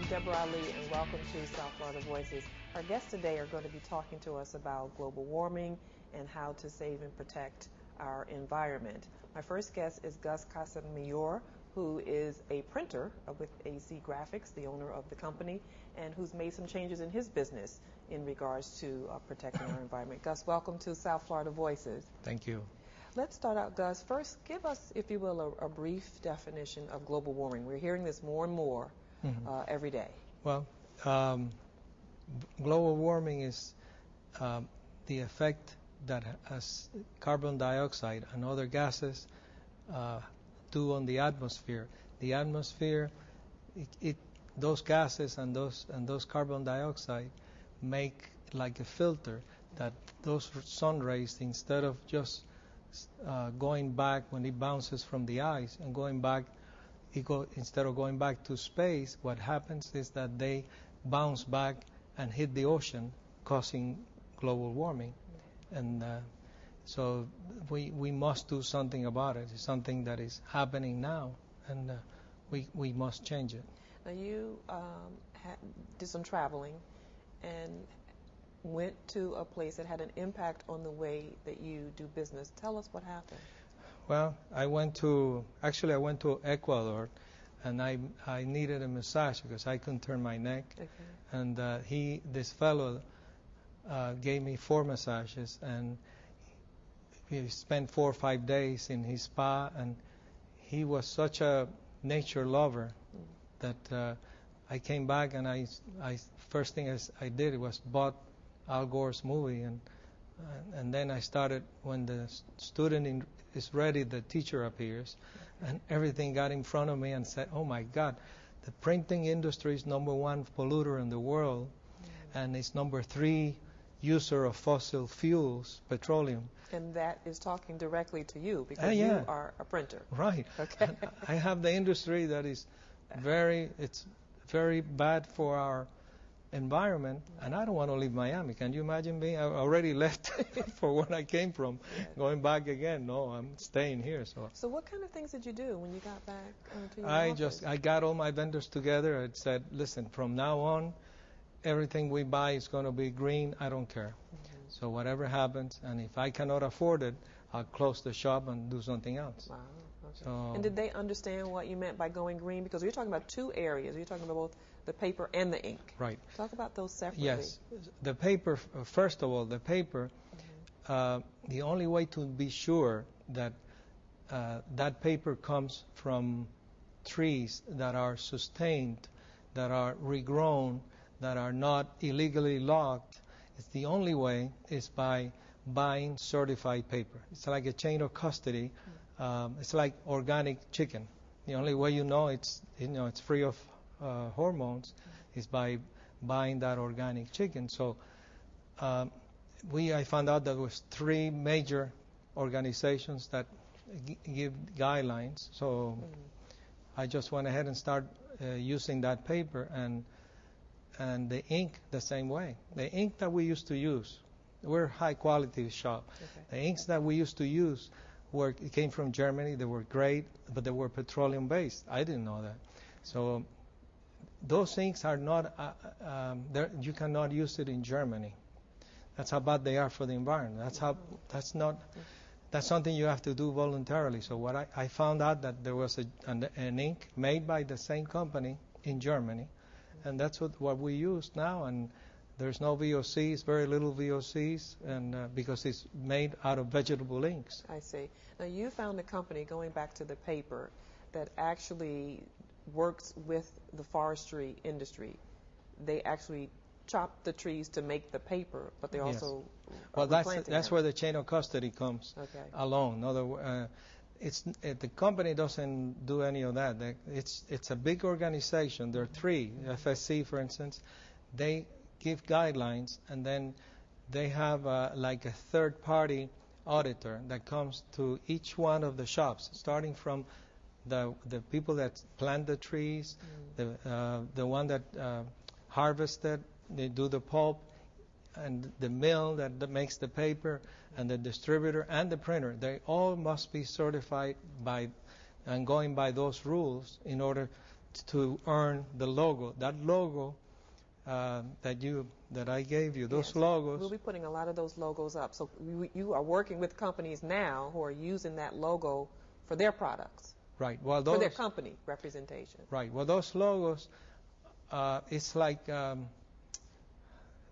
Deborah Ali, and welcome to South Florida Voices. Our guests today are going to be talking to us about global warming and how to save and protect our environment. My first guest is Gus Casamayor, who is a printer with AC Graphics, the owner of the company, and who's made some changes in his business in regards to protecting our environment. Gus, welcome to South Florida Voices. Thank you. Let's start out, Gus. First, give us, if you will, a brief definition of global warming. We're hearing this more and more every day. Well, global warming is the effect that as carbon dioxide and other gases do on the atmosphere. The atmosphere, those gases and those carbon dioxide make like a filter that those sun rays, instead of just going back when it bounces from the ice and going back, instead of going back to space, what happens is that they bounce back and hit the ocean, causing global warming. And so we must do something about it. It's something that is happening now, and we must change it. Now, you did some traveling and went to a place that had an impact on the way that you do business. Tell us what happened. Well, I went to Ecuador, and I needed a massage because I couldn't turn my neck. Okay. And this fellow gave me 4 massages, and we spent 4 or 5 days in his spa, and he was such a nature lover that I came back, and I first thing I did was bought Al Gore's movie, and then I started, when the student is ready, the teacher appears, and everything got in front of me and said, oh my God, the printing industry is #1 polluter in the world, and it's #3 user of fossil fuels, petroleum. And that is talking directly to you because yeah. you are a printer. Right. Okay. And I have the industry that is it's very bad for our environment, and I don't want to leave Miami. Can you imagine me? I already left for where I came from, going back again. No, I'm staying here. So what kind of things did you do when you got back to your office? I got all my vendors together and said, listen, from now on, everything we buy is going to be green. I don't care. So whatever happens, and if I cannot afford it, I'll close the shop and do something else. Wow. Okay. So, and did they understand what you meant by going green? Because you're talking about 2 areas. You're talking about both the paper and the ink. Right. Talk about those separately. Yes. The paper, first of all, the paper, the only way to be sure that that paper comes from trees that are sustained, that are regrown, that are not illegally logged, the only way is by buying certified paper. It's like a chain of custody. It's like organic chicken. The only way you know it's free of hormones is by buying that organic chicken. So I found out there was 3 major organizations that give guidelines. So I just went ahead and started using that paper, and the ink the same way. The ink that we used to use, we're a high quality shop. Okay. The inks that we used to use it came from Germany. They were great, but they were petroleum based. I didn't know that. So those inks are not, you cannot use it in Germany. That's how bad they are for the environment. That's something you have to do voluntarily. So what I found out that there was an ink made by the same company in Germany, and that's what we use now. And there's no VOCs, very little VOCs, and because it's made out of vegetable inks. I see. Now you found a company, going back to the paper, that actually works with the forestry industry. They actually chop the trees to make the paper, but they also that's where the chain of custody comes along. The company doesn't do any of that. It's a big organization. There are 3. FSC, for instance, they give guidelines, and then they have like a third-party auditor that comes to each one of the shops, starting from the people that plant the trees, the one that harvested, they do the pulp, and the mill that makes the paper, and the distributor and the printer. They all must be certified by and going by those rules in order to earn the logo. That logo that I gave you, those Yes. logos. We'll be putting a lot of those logos up. So you are working with companies now who are using that logo for their products, Right. Well, for their company representation. Right. Well, those logos, it's like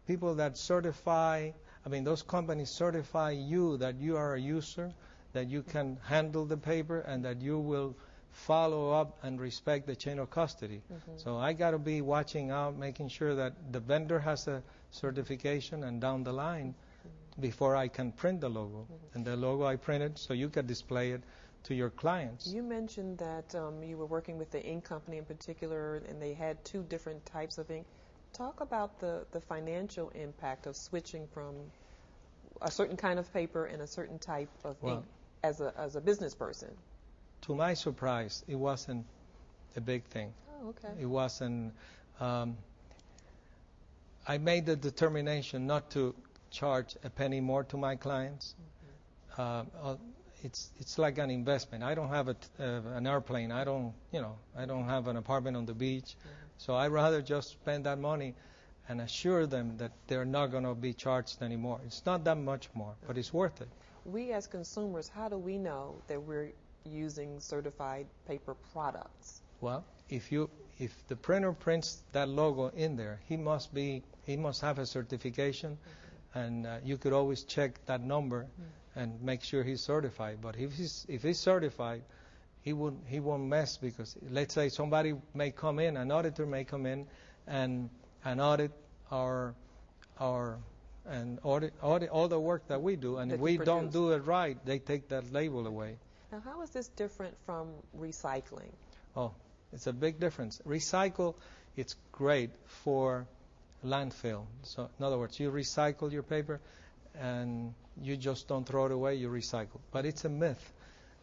people that certify. I mean, those companies certify you that you are a user, that you can handle the paper, and that you will follow up and respect the chain of custody. Mm-hmm. So I got to be watching out, making sure that the vendor has a certification, and down the line, before I can print the logo. Mm-hmm. And the logo I printed, so you can display it to your clients. You mentioned that you were working with the ink company in particular, and they had 2 different types of ink. Talk about the financial impact of switching from a certain kind of paper and a certain type of ink as a business person. To my surprise, it wasn't a big thing. Oh, okay. It wasn't. I made the determination not to charge a penny more to my clients. Mm-hmm. It's like an investment. I don't have an airplane. I don't have an apartment on the beach. Mm-hmm. So I'd rather just spend that money and assure them that they're not going to be charged anymore. It's not that much more, but it's worth it. We as consumers, how do we know that we're using certified paper products? Well, if the printer prints that logo in there, he must have a certification, mm-hmm. and you could always check that number mm-hmm. and make sure he's certified. But if he's certified, he won't mess, because let's say somebody may come in, an auditor may come in and audit audit all the work that we do, and if we don't do it right, they take that label away. Now, how is this different from recycling? Oh, it's a big difference. Recycle, it's great for landfill. So, in other words, you recycle your paper, and you just don't throw it away, you recycle. But it's a myth.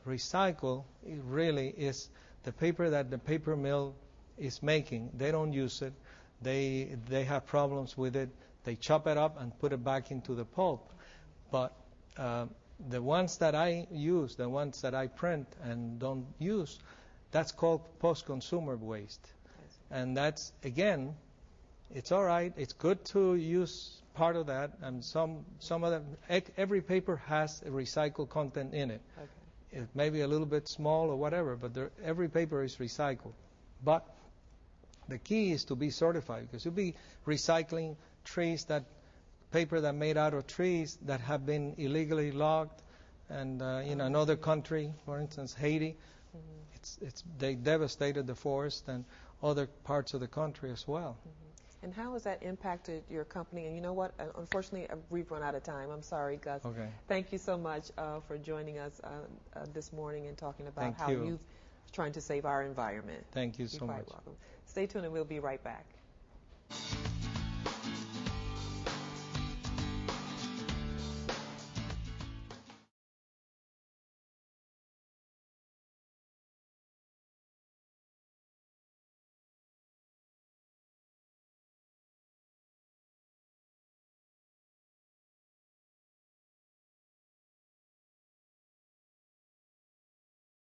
Recycle, it really is the paper that the paper mill is making. They don't use it. They have problems with it. They chop it up and put it back into the pulp. But the ones that I use, the ones that I print and don't use, that's called post-consumer waste. And that's, again, it's all right. It's good to use part of that. And some of them, every paper has a recycled content in it. Okay. It may be a little bit small or whatever, but every paper is recycled. But the key is to be certified, because you'll be recycling paper that made out of trees that have been illegally logged, and in another country, for instance, Haiti, mm-hmm. They devastated the forest and other parts of the country as well. Mm-hmm. And how has that impacted your company? And you know what? Unfortunately, we've run out of time. I'm sorry, Gus. Okay. Thank you so much for joining us this morning and talking about how you're trying to save our environment. Thank you so much. You're quite welcome. Stay tuned, and we'll be right back.